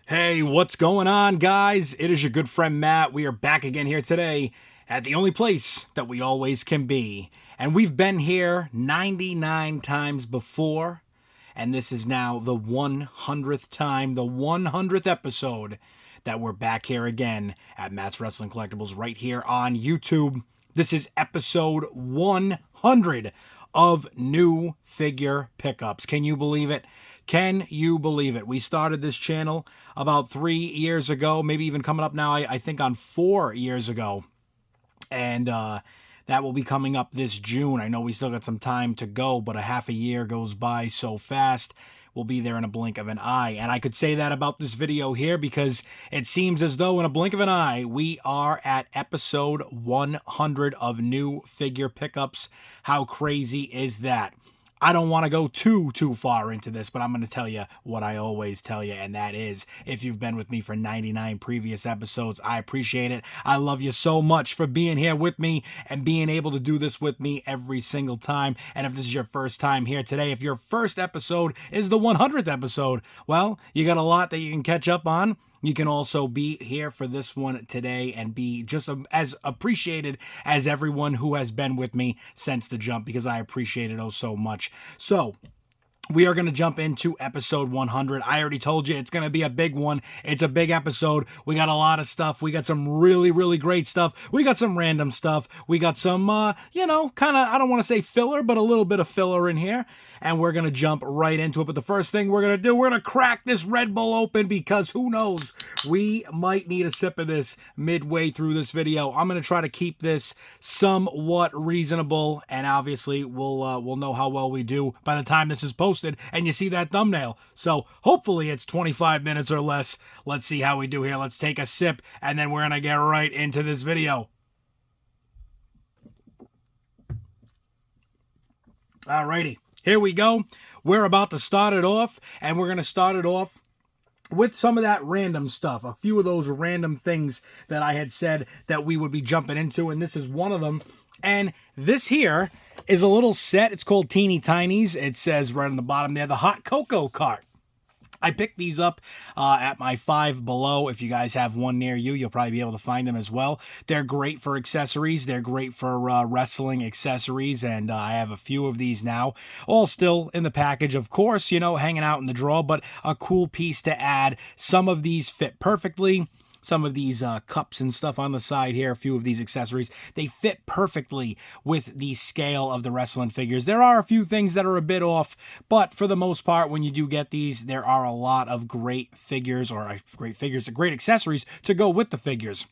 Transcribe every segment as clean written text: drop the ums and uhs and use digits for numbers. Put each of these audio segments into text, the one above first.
Hey, what's going on, guys? It is your good friend Matt. We are back again here today at the only place that we always can be. And we've been here 99 times before, and this is now the 100th time, the 100th episode that we're back here again at Matt's Wrestling Collectibles right here on YouTube. This is episode 100 of new figure pickups. Can you believe it? Can you believe it? We started this channel about 3 years ago, maybe even coming up now, I think on 4 years ago. And that will be coming up this June. I know we still got some time to go, but a half a year goes by so fast. We'll be there in a blink of an eye. And I could say that about this video here because it seems as though in a blink of an eye, we are at episode 100 of new figure pickups. How crazy is that? I don't want to go too far into this, but I'm going to tell you what I always tell you, and that is, if you've been with me for 99 previous episodes, I appreciate it. I love you so much for being here with me and being able to do this with me every single time. And if this is your first time here today, if your first episode is the 100th episode, well, you got a lot that you can catch up on. You can also be here for this one today and be just as appreciated as everyone who has been with me since the jump, because I appreciate it oh so much. So we are going to jump into episode 100. I already told you it's going to be a big one. It's a big episode. We got a lot of stuff. We got some really great stuff. We got some random stuff. We got some, kind of, I don't want to say filler, but a little bit of filler in here. And we're going to jump right into it. But the first thing we're going to do, we're going to crack this Red Bull open because who knows, we might need a sip of this midway through this video. I'm going to try to keep this somewhat reasonable. And obviously, we'll know how well we do by the time this is posted and you see that thumbnail. So hopefully it's 25 minutes or less. Let's see how we do here. Let's take a sip and then we're going to get right into this video. Alrighty, here we go. We're about to start it off, and we're going to start it off with some of that random stuff, a few of those random things that I had said that we would be jumping into, and this is one of them. And this here is a little set. It's called Teeny Tinies. It says right on the bottom there, the Hot Cocoa Cart. I picked these up at my Five Below. If you guys have one near you, you'll probably be able to find them as well. They're great for accessories. They're great for wrestling accessories, and I have a few of these now. All still in the package, of course, hanging out in the drawer, but a cool piece to add. Some of these fit perfectly. Some of these cups and stuff on the side here, a few of these accessories, they fit perfectly with the scale of the wrestling figures. There are a few things that are a bit off, but for the most part, when you do get these, there are a lot of great figures, great accessories to go with the figures.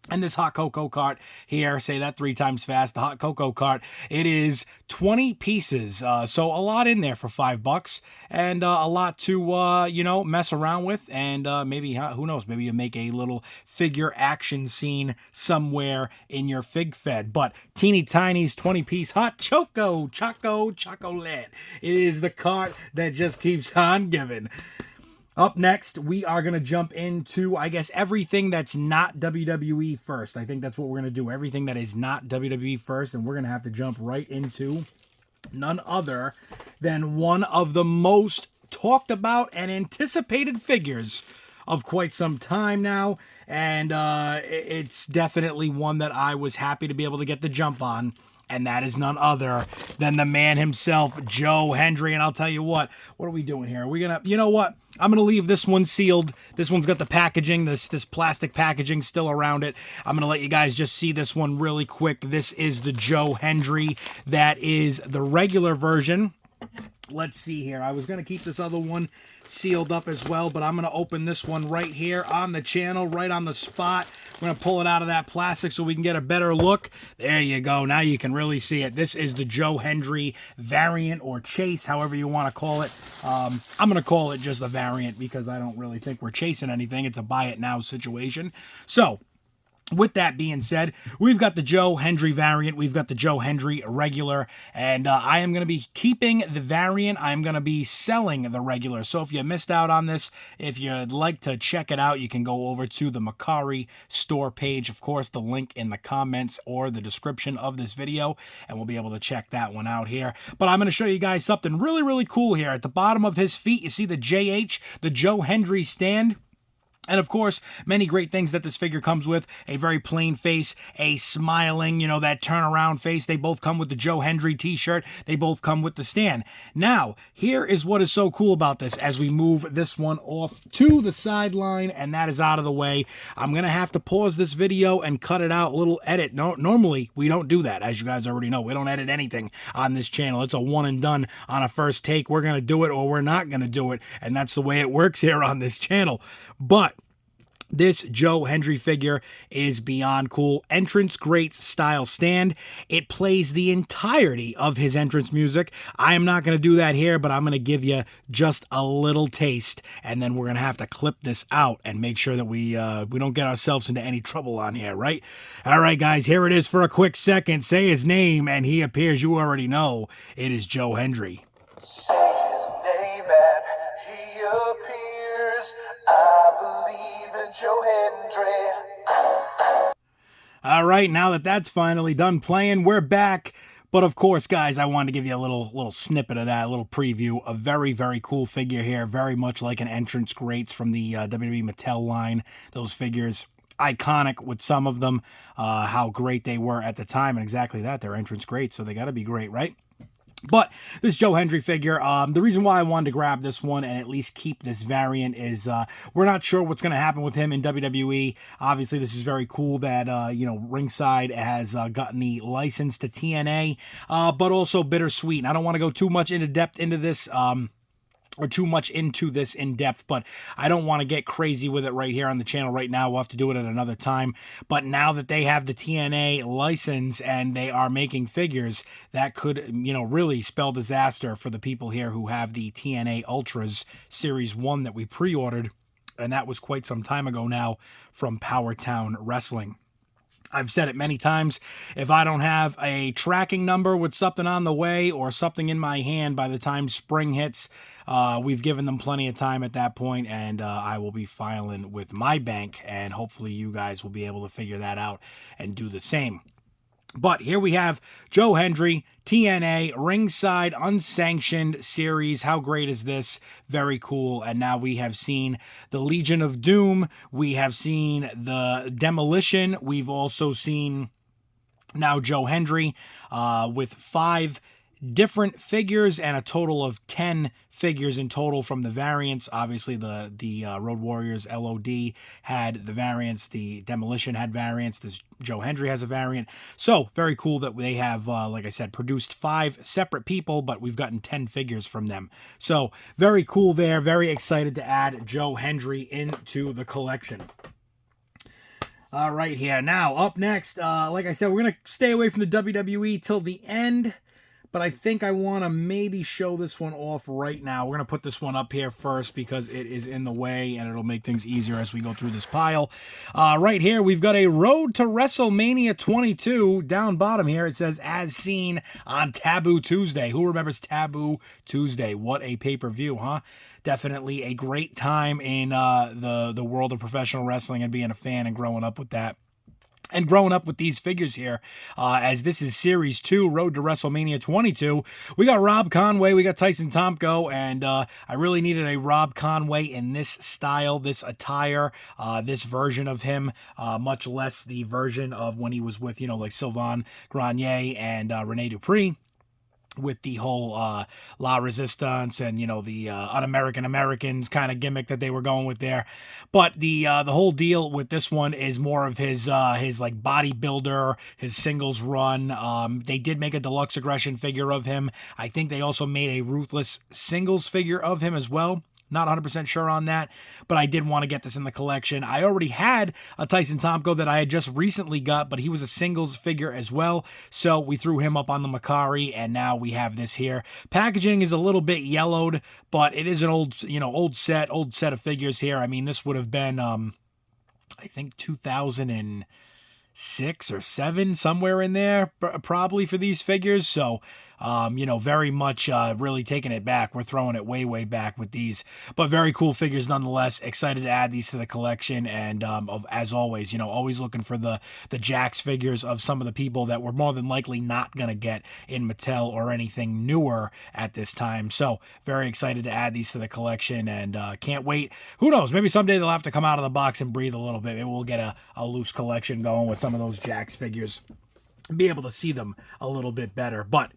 And this Hot Cocoa Cart here, say that 3 times fast, the Hot Cocoa Cart, it is 20 pieces. So a lot in there for $5 and a lot to, mess around with. And maybe, who knows, maybe you make a little figure action scene somewhere in your fig fed. But Teeny Tiny's 20-piece Hot Chocolate. It is the cart that just keeps on giving. Up next, we are going to jump into, I guess, everything that's not WWE first. I think that's what we're going to do. Everything that is not WWE first, and we're going to have to jump right into none other than one of the most talked about and anticipated figures of quite some time now. And it's definitely one that I was happy to be able to get the jump on. And that is none other than the man himself, Joe Hendry. And I'll tell you what are we doing here? We're going to, you know what? I'm going to leave this one sealed. This one's got the packaging, this plastic packaging still around it. I'm going to let you guys just see this one really quick. This is the Joe Hendry. That is the regular version. Let's see here. I was going to keep this other one sealed up as well, but I'm going to open this one right here on the channel, right on the spot. We're going to pull it out of that plastic so we can get a better look. There you go. Now you can really see it. This is the Joe Hendry variant or chase, however you want to call it. I'm going to call it just a variant because I don't really think we're chasing anything. It's a buy it now situation. So, with that being said, we've got the Joe Hendry variant, we've got the Joe Hendry regular, and I am going to be keeping the variant. I'm going to be selling the regular. So if you missed out on this, if you'd like to check it out, you can go over to the MERCARI store page. Of course, the link in the comments or the description of this video, and we'll be able to check that one out here. But I'm going to show you guys something really cool here. At the bottom of his feet, you see the JH, the Joe Hendry stand. And of course, many great things that this figure comes with. A very plain face, a smiling, that turnaround face. They both come with the Joe Hendry t-shirt. They both come with the stand. Now, here is what is so cool about this as we move this one off to the sideline, and that is out of the way. I'm going to have to pause this video and cut it out, a little edit. No, normally, we don't do that, as you guys already know. We don't edit anything on this channel. It's a one and done on a first take. We're going to do it or we're not going to do it, and that's the way it works here on this channel. But this Joe Hendry figure is beyond cool. Entrance Greats style stand. It plays the entirety of his entrance music. I am not going to do that here, but I'm going to give you just a little taste, and then we're going to have to clip this out and make sure that we don't get ourselves into any trouble on here, right? All right, guys, here it is for a quick second. Say his name, and he appears. You already know it is Joe Hendry. All right, now that that's finally done playing, we're back. But of course, guys, I wanted to give you a little snippet of that, a little preview. A very, very cool figure here, very much like an Entrance Greats from the WWE Mattel line. Those figures, iconic with some of them, how great they were at the time, and exactly that, they're Entrance Greats, so they got to be great, right? But this Joe Hendry figure, the reason why I wanted to grab this one and at least keep this variant is we're not sure what's going to happen with him in WWE. Obviously, this is very cool that, Ringside has gotten the license to TNA, but also bittersweet. And I don't want to go too much into depth into this, or too much into this in depth, but I don't want to get crazy with it right here on the channel right now. We'll have to do it at another time. But now that they have the TNA license and they are making figures, that could, really spell disaster for the people here who have the TNA Ultras Series 1 that we pre-ordered. And that was quite some time ago now from Powertown Wrestling. I've said it many times, if I don't have a tracking number with something on the way or something in my hand by the time spring hits, we've given them plenty of time at that point, and I will be filing with my bank, and hopefully you guys will be able to figure that out and do the same. But here we have Joe Hendry, TNA, Ringside, Unsanctioned Series. How great is this? Very cool. And now we have seen the Legion of Doom. We have seen the Demolition. We've also seen now Joe Hendry with 5 different figures and a total of 10 figures in total from the variants. Obviously, the Road Warriors LOD had the variants. The Demolition had variants. This Joe Hendry has a variant. So, very cool that they have, like I said, produced 5 separate people, but we've gotten 10 figures from them. So, very cool there. Very excited to add Joe Hendry into the collection. All right, here. Now, up next, like I said, we're going to stay away from the WWE till the end. But I think I want to maybe show this one off right now. We're going to put this one up here first because it is in the way and it'll make things easier as we go through this pile. Right here, we've got a Road to WrestleMania 22. Down bottom here, it says, as seen on Taboo Tuesday. Who remembers Taboo Tuesday? What a pay-per-view, huh? Definitely a great time in the world of professional wrestling and being a fan and growing up with that. And growing up with these figures here, as this is Series 2, Road to WrestleMania 22, we got Rob Conway, we got Tyson Tomko, and I really needed a Rob Conway in this style, this attire, this version of him, much less the version of when he was with, like Sylvain Grenier and Rene Dupree, with the whole La Resistance and, the un-American Americans kind of gimmick that they were going with there. But the whole deal with this one is more of his like bodybuilder, his singles run. They did make a deluxe aggression figure of him. I think they also made a Ruthless singles figure of him as well. Not 100% sure on that, but I did want to get this in the collection. I already had a Tyson Tomko that I had just recently got, but he was a singles figure as well, so we threw him up on the MERCARI, and now we have this here. Packaging is a little bit yellowed, but it is an old set of figures here. I mean, this would have been, I think 2006 or 7, somewhere in there, probably for these figures, so Very much really taking it back. We're throwing it way, way back with these. But very cool figures nonetheless. Excited to add these to the collection. And as always, always looking for the Jakks figures of some of the people that we're more than likely not going to get in Mattel or anything newer at this time. So very excited to add these to the collection, and can't wait. Who knows? Maybe someday they'll have to come out of the box and breathe a little bit. Maybe we'll get a loose collection going with some of those Jakks figures. Be able to see them a little bit better. But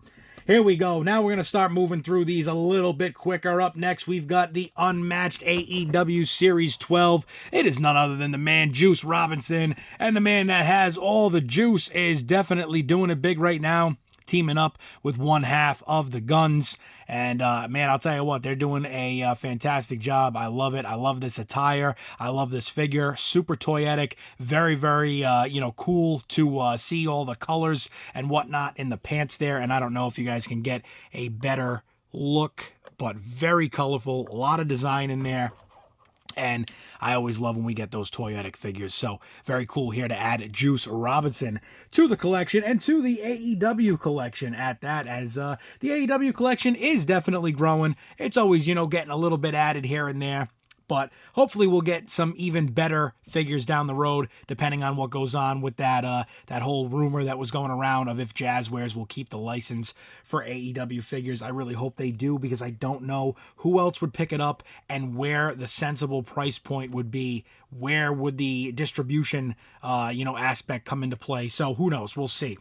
here we go. Now we're going to start moving through these a little bit quicker. Up next, we've got the Unmatched AEW Series 12. It is none other than the man, Juice Robinson. And the man that has all the juice is definitely doing it big right now, teaming up with one half of the Guns. And, man, I'll tell you what, they're doing a fantastic job. I love it. I love this attire. I love this figure. Super toyetic. Very, very, cool to see all the colors and whatnot in the pants there. And I don't know if you guys can get a better look, but very colorful. A lot of design in there. And I always love when we get those toyetic figures. So very cool here to add Juice Robinson to the collection and to the AEW collection at that, as the AEW collection is definitely growing. It's always, getting a little bit added here and there. But hopefully we'll get some even better figures down the road, depending on what goes on with that whole rumor that was going around of if Jazzwares will keep the license for AEW figures. I really hope they do, because I don't know who else would pick it up and where the sensible price point would be. Where would the distribution, aspect come into play? So who knows? We'll see.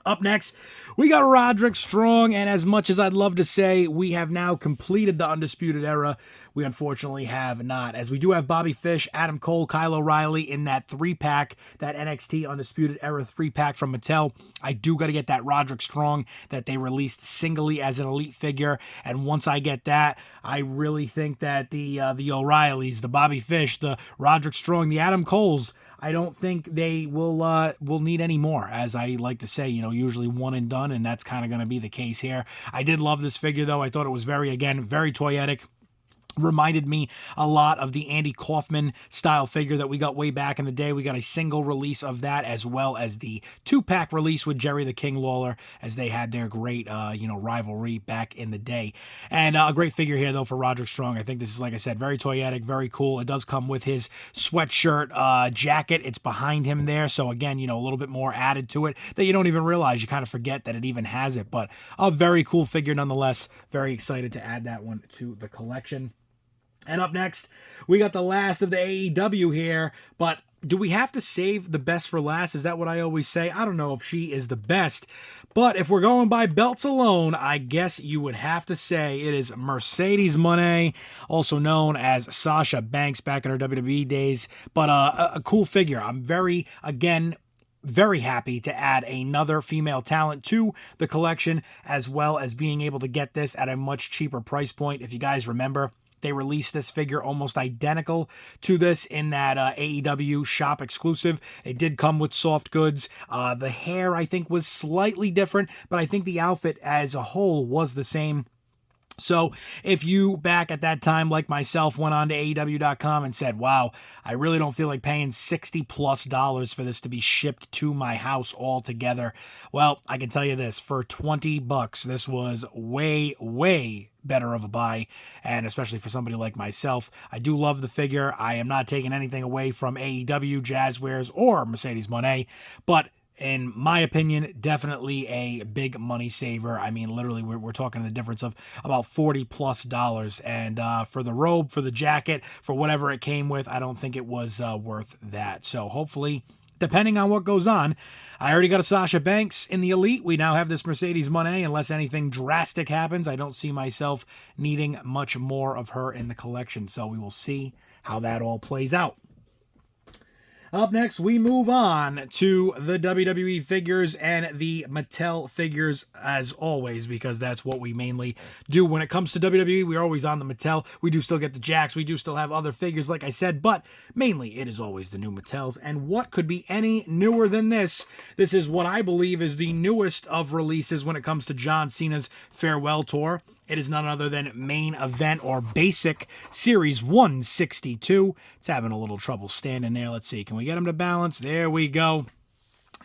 Up next, we got Roderick Strong, and as much as I'd love to say we have now completed the Undisputed Era, we unfortunately have not, as we do have Bobby Fish, Adam Cole, Kyle O'Reilly in that 3-pack, that NXT Undisputed Era 3-pack from Mattel. I do got to get that Roderick Strong that they released singly as an Elite figure, and once I get that, I really think that the O'Reillys, the Bobby Fish, the Roderick Strong, the Adam Coles, I don't think they will need any more. As I like to say, usually one and done, and that's kind of going to be the case here. I did love this figure, though. I thought it was very toyetic. Reminded me a lot of the Andy Kaufman style figure that we got way back in the day. We got a single release of that, as well as the 2-pack release with Jerry the King Lawler, as they had their great, rivalry back in the day. And a great figure here, though, for Roderick Strong. I think this is, like I said, very toyetic, very cool. It does come with his sweatshirt jacket. It's behind him there. So, again, a little bit more added to it that you don't even realize. You kind of forget that it even has it. But a very cool figure nonetheless. Very excited to add that one to the collection. And up next, we got the last of the AEW here, but do we have to save the best for last? Is that what I always say? I don't know if she is the best, but if we're going by belts alone, I guess you would have to say it is Mercedes Moné, also known as Sasha Banks back in her WWE days, but a cool figure. I'm very happy to add another female talent to the collection, as well as being able to get this at a much cheaper price point. If you guys remember, they released this figure almost identical to this in that AEW shop exclusive. It did come with soft goods. The hair, I think, was slightly different, but I think the outfit as a whole was the same. So if you back at that time, like myself, went on to AEW.com and said, wow, I really don't feel like paying $60+ for this to be shipped to my house altogether. Well, I can tell you this, for $20, this was way, way better of a buy, and especially for somebody like myself. I do love the figure. I am not taking anything away from AEW, Jazzwares, or Mercedes Moné, but in my opinion, definitely a big money saver. I mean, literally, we're talking the difference of about $40+. And for the robe, for the jacket, for whatever it came with, I don't think it was worth that. So hopefully, depending on what goes on, I already got a Sasha Banks in the Elite. We now have this Mercedes Moné. Unless anything drastic happens, I don't see myself needing much more of her in the collection. So we will see how that all plays out. Up next, we move on to the WWE figures and the Mattel figures, as always, because that's what we mainly do. When it comes to WWE, we're always on the Mattel. We do still get the Jakks. We do still have other figures, like I said, but mainly it is always the new Mattels. And what could be any newer than this? This is what I believe is the newest of releases when it comes to John Cena's farewell tour. It is none other than Main Event or Basic Series 162. It's having a little trouble standing there. Let's see. Can we get him to balance? There we go.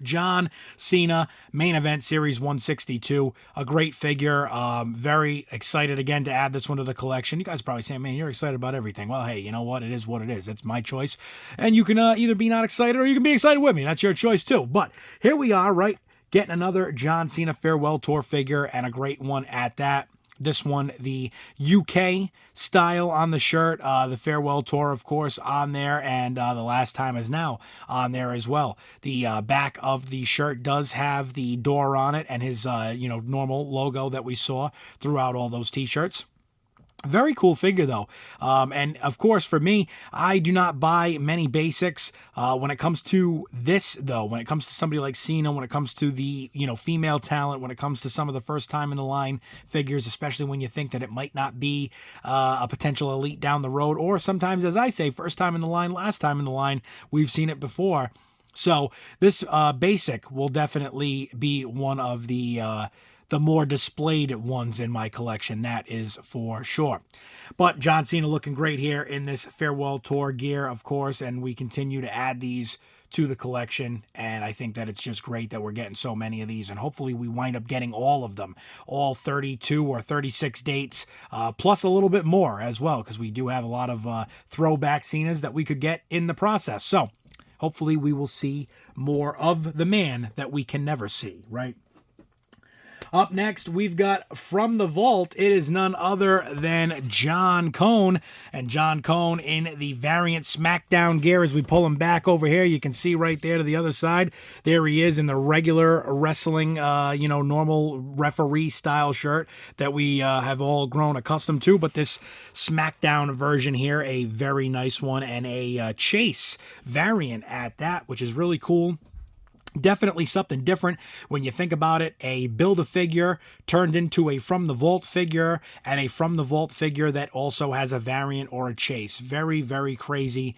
John Cena, Main Event Series 162. A great figure. Very excited again to add this one to the collection. You guys are probably saying, man, you're excited about everything. Well, hey, you know what? It is what it is. It's my choice. And you can either be not excited or you can be excited with me. That's your choice too. But here we are, right? Getting another John Cena Farewell Tour figure, and a great one at that. This one, the UK style on the shirt, the Farewell Tour, of course, on there, and the Last Time Is Now on there as well. The back of the shirt does have the door on it and his, normal logo that we saw throughout all those t-shirts. Very cool figure, though. And, of course, for me, I do not buy many basics. When it comes to this, though, when it comes to somebody like Cena, when it comes to the, female talent, when it comes to some of the first time in the line figures, especially when you think that it might not be a potential elite down the road, or sometimes, as I say, first time in the line, last time in the line, we've seen it before. So this basic will definitely be one of the more displayed ones in my collection, that is for sure. But John Cena looking great here in this Farewell Tour gear, of course, and we continue to add these to the collection, and I think that it's just great that we're getting so many of these, and hopefully we wind up getting all of them, all 32 or 36 dates, plus a little bit more as well, because we do have a lot of throwback Cenas that we could get in the process. So hopefully we will see more of the man that we can never see, right? Up next, we've got from the vault. It is none other than John Cone. And John Cone in the variant SmackDown gear. As we pull him back over here, you can see right there to the other side. There he is in the regular wrestling, normal referee style shirt that we have all grown accustomed to. But this SmackDown version here, a very nice one, and a Chase variant at that, which is really cool. Definitely something different when you think about it. A Build-A-Figure turned into a From the Vault figure, and a From the Vault figure that also has a variant or a chase. Very, very crazy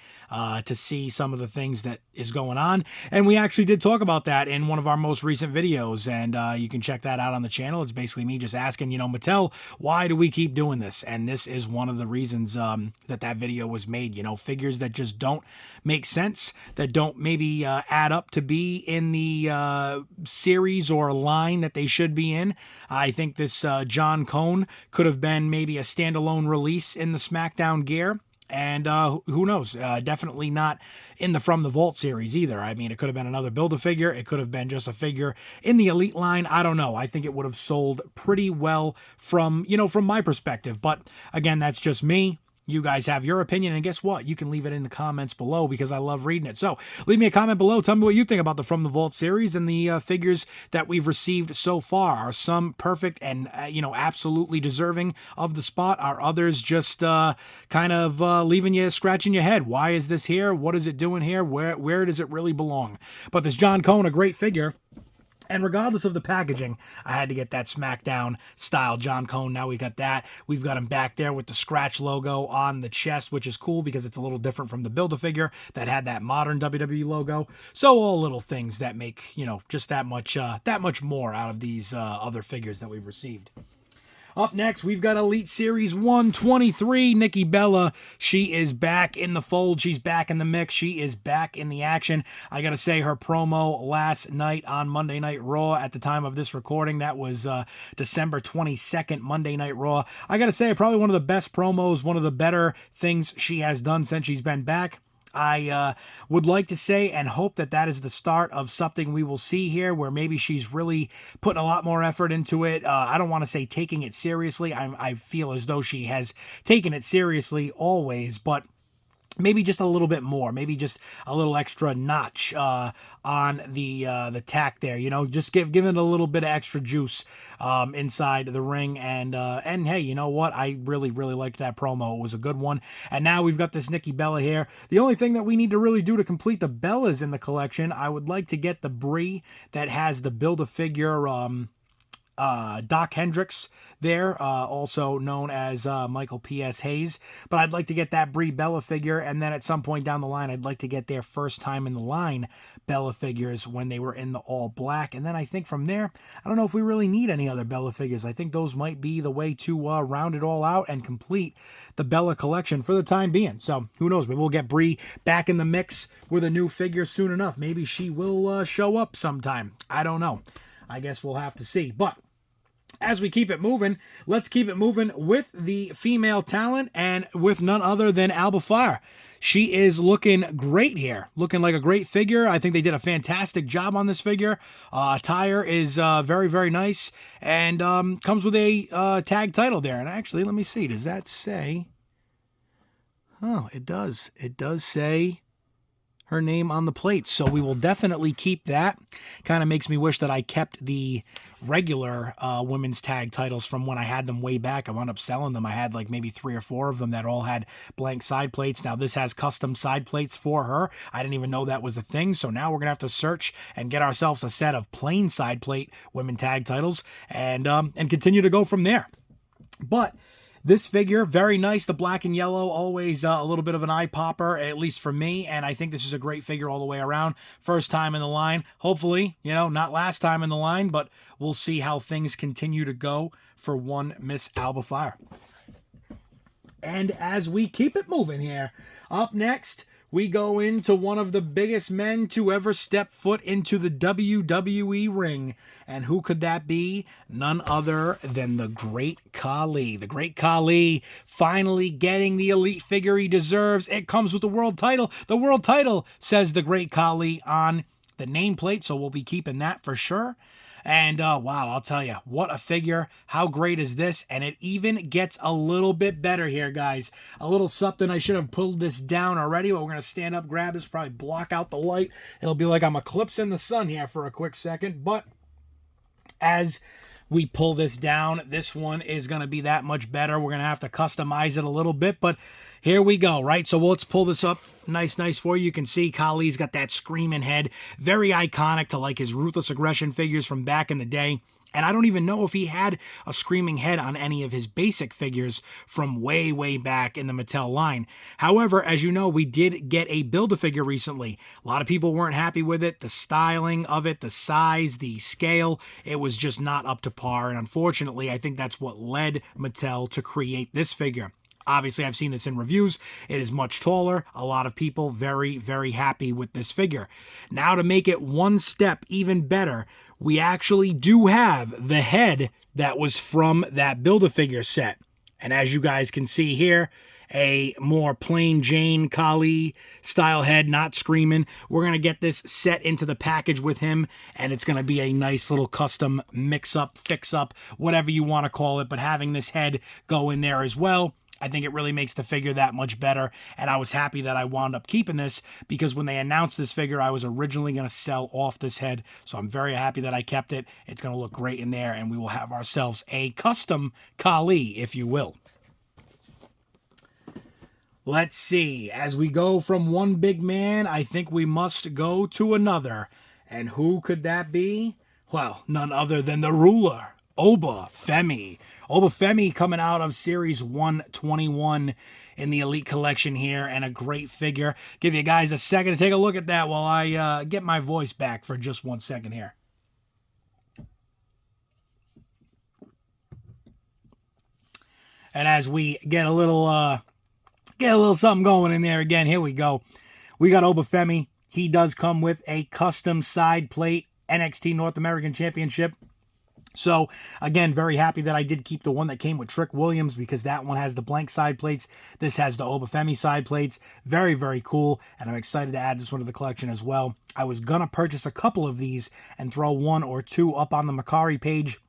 to see some of the things that is going on. And we actually did talk about that in one of our most recent videos, and you can check that out on the channel. It's basically me just asking, Mattel, why do we keep doing this? And this is one of the reasons that video was made. Figures that just don't make sense, that don't maybe add up to be in the series or line that they should be in. I think this John Cone could have been maybe a standalone release in the SmackDown gear. And who knows? Definitely not in the From the Vault series either. I mean, it could have been another Build-A-Figure. It could have been just a figure in the Elite line. I don't know. I think it would have sold pretty well from my perspective. But again, that's just me. You guys have your opinion, and guess what? You can leave it in the comments below because I love reading it. So leave me a comment below. Tell me what you think about the From the Vault series and the figures that we've received so far. Are some perfect and, absolutely deserving of the spot? Are others just kind of leaving you scratching your head? Why is this here? What is it doing here? Where does it really belong? But this John Cone, a great figure. And regardless of the packaging, I had to get that SmackDown style John Cone. Now we got that. We've got him back there with the scratch logo on the chest, which is cool because it's a little different from the Build-A-Figure that had that modern WWE logo. So all little things that make, just that much more out of these other figures that we've received. Up next, we've got Elite Series 123, Nikki Bella. She is back in the fold. She's back in the mix. She is back in the action. I got to say, her promo last night on Monday Night Raw at the time of this recording, that was December 22nd, Monday Night Raw. I got to say, probably one of the best promos, one of the better things she has done since she's been back. I would like to say and hope that is the start of something we will see here where maybe she's really putting a lot more effort into it. I don't want to say taking it seriously. I feel as though she has taken it seriously always, but maybe just a little bit more, maybe just a little extra notch on the tack there, just give it a little bit of extra juice inside the ring. And hey, you know what? I really liked that promo. It was a good one. And now we've got this Nikki Bella here. The only thing that we need to really do to complete the Bellas in the collection, I would like to get the Brie that has the Build-A-Figure Doc Hendricks there, also known as Michael P.S. Hayes. But I'd like to get that Brie Bella figure, and then at some point down the line, I'd like to get their first time in the line Bella figures when they were in the all black. And then I think from there, I don't know if we really need any other Bella figures. I think those might be the way to round it all out and complete the Bella collection for the time being. So who knows? Maybe we'll get Brie back in the mix with a new figure soon enough. Maybe she will show up sometime. I don't know. I guess we'll have to see. But as we keep it moving, let's keep it moving with the female talent and with none other than Alba Fyre. She is looking great here, looking like a great figure. I think they did a fantastic job on this figure. Attire is very, very nice, and comes with a tag title there. And actually, let me see. Does that say? Oh, it does. It does say her name on the plate, so we will definitely keep that. Kind of makes me wish that I kept the regular women's tag titles from when I had them way back. I wound up selling them. I had like maybe 3 or 4 of them that all had blank side plates. Now this has custom side plates for her. I didn't even know that was a thing, so now we're gonna have to search and get ourselves a set of plain side plate women tag titles and continue to go from there. But this figure, very nice. The black and yellow, always a little bit of an eye popper, at least for me. And I think this is a great figure all the way around. First time in the line. Hopefully, not last time in the line, but we'll see how things continue to go for one Miss Alba Fyre. And as we keep it moving here, up next, we go into one of the biggest men to ever step foot into the WWE ring. And who could that be? None other than the Great Khali. The Great Khali finally getting the elite figure he deserves. It comes with the world title. The world title says the Great Khali on the nameplate, so we'll be keeping that for sure. And wow, I'll tell you, what a figure. How great is this? And it even gets a little bit better here, guys. A little something. I should have pulled this down already, but we're going to stand up, grab this, probably block out the light. It'll be like I'm eclipsing the sun here for a quick second. But as we pull this down, this one is going to be that much better. We're going to have to customize it a little bit, but here we go, right? So let's pull this up nice for you. You can see Khali's got that screaming head. Very iconic to like his Ruthless Aggression figures from back in the day. And I don't even know if he had a screaming head on any of his basic figures from way back in the Mattel line. However, as you know, we did get a Build-A-Figure recently. A lot of people weren't happy with it. The styling of it, the size, the scale, it was just not up to par. And unfortunately, I think that's what led Mattel to create this figure. Obviously, I've seen this in reviews. It is much taller. A lot of people very happy with this figure. Now to make it one step even better, we actually do have the head that was from that Build-A-Figure set. And as you guys can see here, a more plain Jane Khali style head, not screaming. We're going to get this set into the package with him, and it's going to be a nice little custom mix-up, fix-up, whatever you want to call it. But having this head go in there as well, I think it really makes the figure that much better, and I was happy that I wound up keeping this because when they announced this figure, I was originally going to sell off this head, so I'm very happy that I kept it. It's going to look great in there, and we will have ourselves a custom Khali, if you will. Let's see. As we go from one big man, I think we must go to another. And who could that be? Well, none other than the ruler, Oba Femi. Oba Femi coming out of Series 121 in the Elite Collection here, and a great figure. Give you guys a second to take a look at that while I get my voice back for just 1 second here. And as we get a little something going in there again, here we go. We got Oba Femi. He does come with a custom side plate NXT North American Championship. So, again, very happy that I did keep the one that came with Trick Williams because that one has the blank side plates. This has the Oba Femi side plates. Very cool, and I'm excited to add this one to the collection as well. I was going to purchase a couple of these and throw 1 or 2 up on the MERCARI page.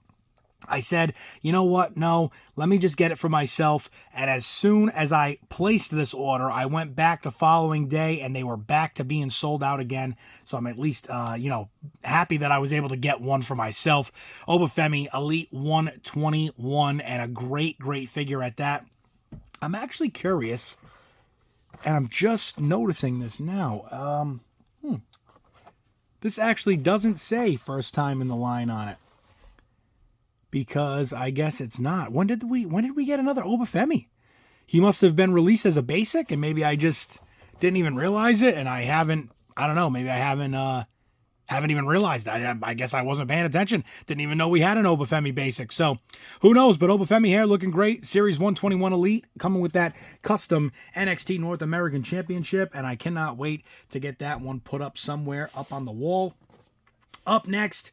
I said, you know what? No, let me just get it for myself. And as soon as I placed this order, I went back the following day and they were back to being sold out again. So I'm at least, happy that I was able to get one for myself. Oba Femi, Elite 121, and a great figure at that. I'm actually curious, and I'm just noticing this now. This actually doesn't say first time in the line on it. because I guess it's not. When did we get another Obafemi? He must have been released as a basic, and maybe I just didn't even realize it, and I don't know, maybe I haven't even realized that. I guess I wasn't paying attention. Didn't even know we had an Obafemi basic. So who knows? But Obafemi here looking great. Series 121 Elite coming with that custom NXT North American Championship. And I cannot wait to get that one put up somewhere up on the wall. Up next,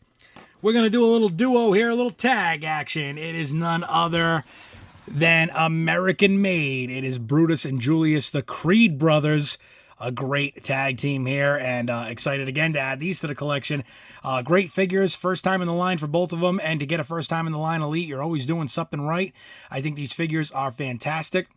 we're going to do a little duo here, a little tag action. It is none other than American made. It is Brutus and Julius, the Creed brothers. A great tag team here, and excited again to add these to the collection. Great figures, first time in the line for both of them, and to get a first time in the line elite, you're always doing something right. I think these figures are fantastic.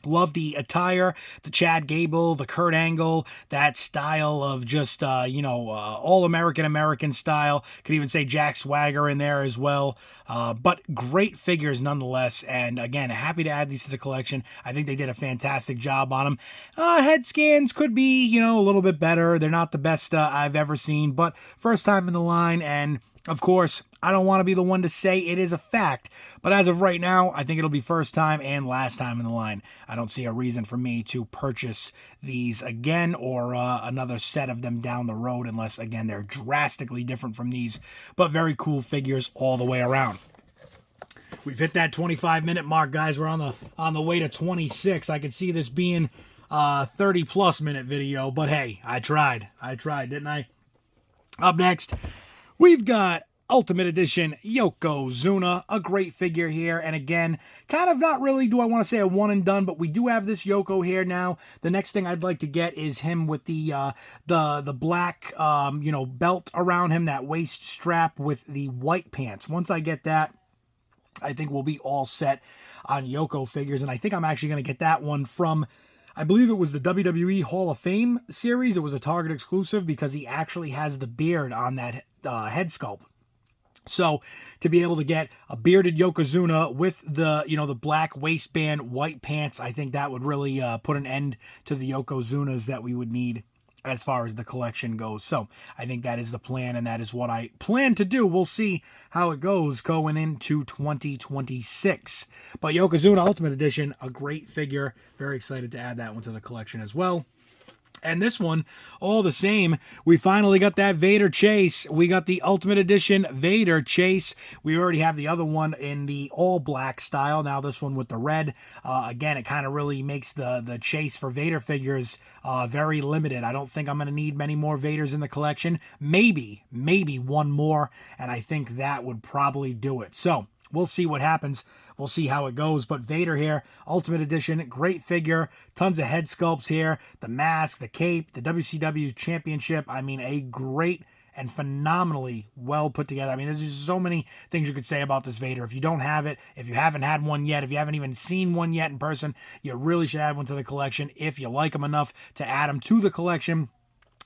Love the attire, the Chad Gable, the Kurt Angle, that style of just, all American style. Could even say Jack Swagger in there as well. But great figures nonetheless. And again, happy to add these to the collection. I think they did a fantastic job on them. Head scans could be, a little bit better. They're not the best I've ever seen, but first time in the line. And of course, I don't want to be the one to say it is a fact, but as of right now, I think it'll be first time and last time in the line. I don't see a reason for me to purchase these again or another set of them down the road unless, again, they're drastically different from these, but very cool figures all the way around. We've hit that 25-minute mark, guys. We're on the way to 26. I could see this being a 30-plus minute video, but hey, I tried, didn't I? Up next, we've got Ultimate Edition Yokozuna, a great figure here. And again, kind of not really, do I want to say a one and done, but we do have this Yoko here now. The next thing I'd like to get is him with the black, belt around him, that waist strap with the white pants. Once I get that, I think we'll be all set on Yoko figures. And I think I'm actually going to get that one from, I believe it was the WWE Hall of Fame series. It was a Target exclusive because he actually has the beard on that head sculpt. So to be able to get a bearded Yokozuna with the black waistband, white pants, I think that would really put an end to the Yokozunas that we would need as far as the collection goes. So I think that is the plan, and that is what I plan to do. We'll see how it goes going into 2026. But Yokozuna Ultimate Edition, a great figure. Very excited to add that one to the collection as well. And this one, all the same, we finally got that Vader Chase. We got the Ultimate Edition Vader Chase. We already have the other one in the all-black style. Now this one with the red. Again, it kind of really makes the chase for Vader figures very limited. I don't think I'm going to need many more Vaders in the collection. Maybe one more, and I think that would probably do it. So we'll see what happens. We'll see how it goes. But Vader here, Ultimate Edition, great figure. Tons of head sculpts here. The mask, the cape, the WCW Championship. I mean, a great and phenomenally well put together. I mean, there's just so many things you could say about this Vader. If you don't have it, if you haven't had one yet, if you haven't even seen one yet in person, you really should add one to the collection. If you like them enough to add them to the collection,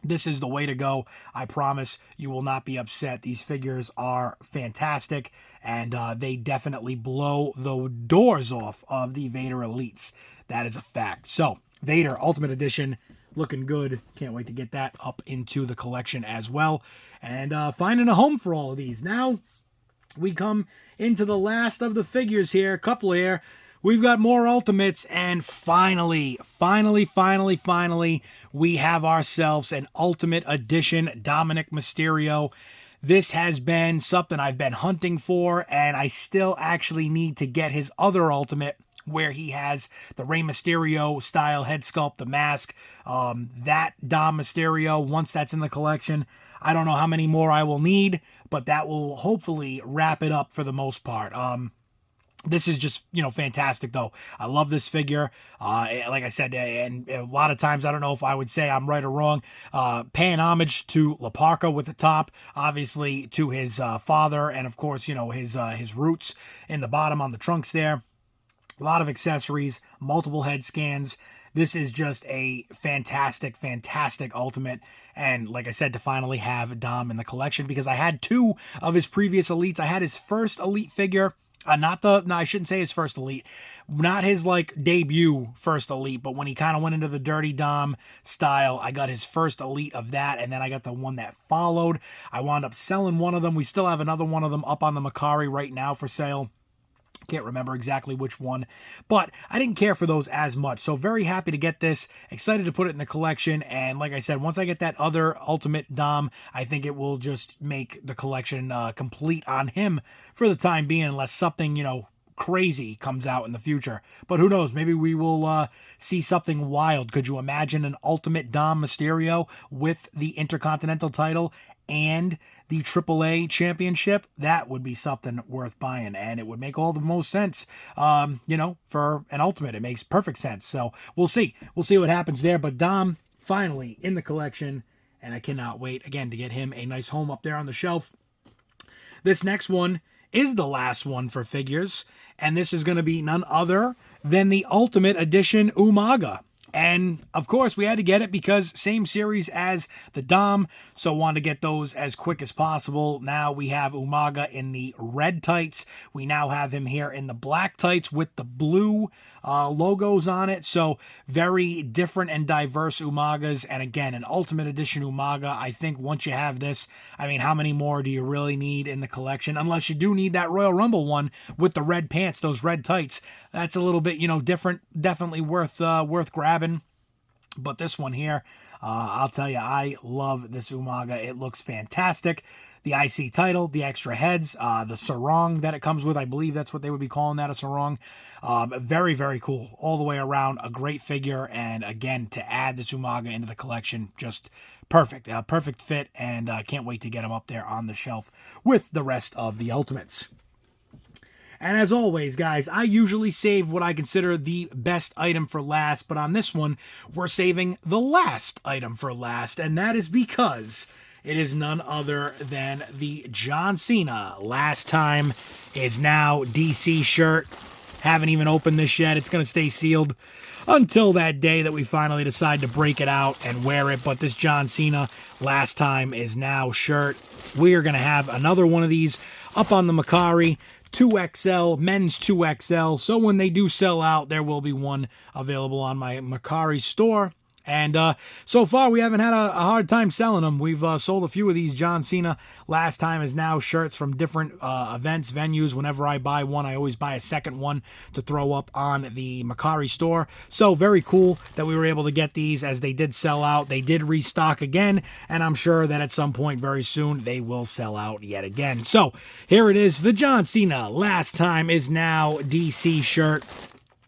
this is the way to go. I promise you will not be upset. These figures are fantastic, and they definitely blow the doors off of the Vader Elites. That is a fact. So, Vader Ultimate Edition, looking good. Can't wait to get that up into the collection as well. And finding a home for all of these. Now, we come into the last of the figures here. A couple here. We've got more Ultimates, and finally, we have ourselves an Ultimate Edition Dominik Mysterio. This has been something I've been hunting for, and I still actually need to get his other Ultimate, where he has the Rey Mysterio style head sculpt, the mask, that Dom Mysterio. Once that's in the collection, I don't know how many more I will need, but that will hopefully wrap it up for the most part. This is just, fantastic, though. I love this figure. Like I said, and a lot of times, I don't know if I would say I'm right or wrong, paying homage to La Parka with the top, obviously to his father, and of course, his roots in the bottom on the trunks there. A lot of accessories, multiple head scans. This is just a fantastic Ultimate. And like I said, to finally have Dom in the collection, because I had two of his previous Elites. I had his first Elite figure, No, I shouldn't say his first elite. Not his like debut first elite, but when he kind of went into the Dirty Dom style, I got his first elite of that, and then I got the one that followed. I wound up selling one of them. We still have another one of them up on the MERCARI right now for sale. Can't remember exactly which one, but I didn't care for those as much. So very happy to get this, excited to put it in the collection. And like I said, once I get that other Ultimate Dom, I think it will just make the collection complete on him for the time being, unless something, crazy comes out in the future. But who knows, maybe we will see something wild. Could you imagine an Ultimate Dom Mysterio with the Intercontinental title and the AAA championship? That would be something worth buying, and it would make all the most sense, for an Ultimate. It makes perfect sense. So we'll see what happens there. But Dom finally in the collection, and I cannot wait again to get him a nice home up there on the shelf. This next one is the last one for figures, and this is going to be none other than the Ultimate Edition Umaga. And, of course, we had to get it because same series as the Dom, so wanted to get those as quick as possible. Now we have Umaga in the red tights. We now have him here in the black tights with the blue logos on it. So very different and diverse Umagas. And, again, an Ultimate Edition Umaga. I think once you have this, I mean, how many more do you really need in the collection? Unless you do need that Royal Rumble one with the red pants, those red tights. That's a little bit, different. Definitely worth grabbing. But this one here, I'll tell you, I love this Umaga. It looks fantastic. The IC title, the extra heads, the sarong that it comes with. I believe that's what they would be calling that, a sarong. Very, very cool. All the way around, a great figure. And again, to add this Umaga into the collection, just perfect. Perfect fit, and can't wait to get him up there on the shelf with the rest of the Ultimates. And as always, guys, I usually save what I consider the best item for last, but on this one, we're saving the last item for last, and that is because it is none other than the John Cena Last Time Is Now DC shirt. Haven't even opened this yet. It's going to stay sealed until that day that we finally decide to break it out and wear it, but this John Cena Last Time Is Now shirt, we are going to have another one of these up on the MERCARI. 2XL, men's 2XL. So when they do sell out, there will be one available on my MERCARI store. And so far, we haven't had a hard time selling them. We've sold a few of these John Cena Last Time Is Now shirts from different events, venues. Whenever I buy one, I always buy a second one to throw up on the MERCARI store. So very cool that we were able to get these as they did sell out. They did restock again, and I'm sure that at some point very soon, they will sell out yet again. So here it is, the John Cena Last Time Is Now DC shirt.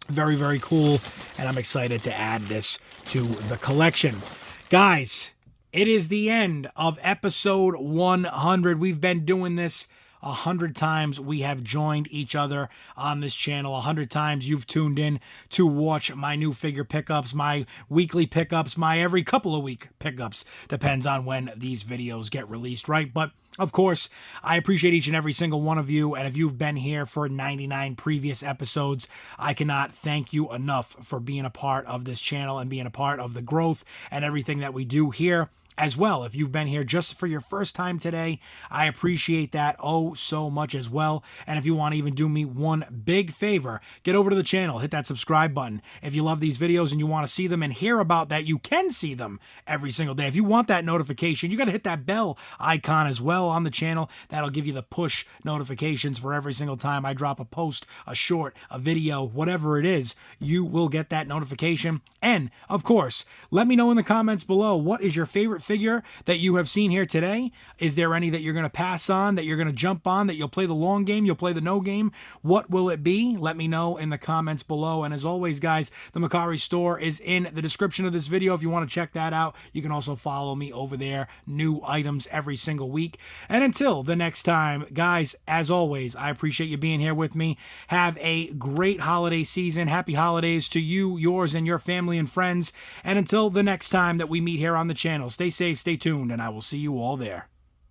Very, very cool, and I'm excited to add this to the collection. Guys, it is the end of episode 100. We've been doing this 100 times. We have joined each other on this channel 100 times. You've tuned in to watch my new figure pickups, my weekly pickups, my every couple of week pickups. Depends on when these videos get released, right? But of course, I appreciate each and every single one of you, and if you've been here for 99 previous episodes, I cannot thank you enough for being a part of this channel and being a part of the growth and everything that we do here. As well, if you've been here just for your first time today, I appreciate that oh so much as well. And if you want to even do me one big favor, get over to the channel, hit that subscribe button. If you love these videos and you want to see them and hear about that, you can see them every single day. If you want that notification, you got to hit that bell icon as well on the channel. That'll give you the push notifications for every single time I drop a post, a short, a video, whatever it is. You will get that notification. And, of course, let me know in the comments below, what is your favorite figure that you have seen here today? Is there any that you're going to pass on, that you're going to jump on, that you'll play the long game, you'll play the no game? What will it be? Let me know in the comments below. And as always, guys, the MERCARI store is in the description of this video if you want to check that out. You can also follow me over there. New items every single week. And until the next time, guys, as always, I appreciate you being here with me. Have a great holiday season. Happy holidays to you, yours, and your family and friends. And until the next time that we meet here on the channel, stay safe, stay tuned, and I will see you all there.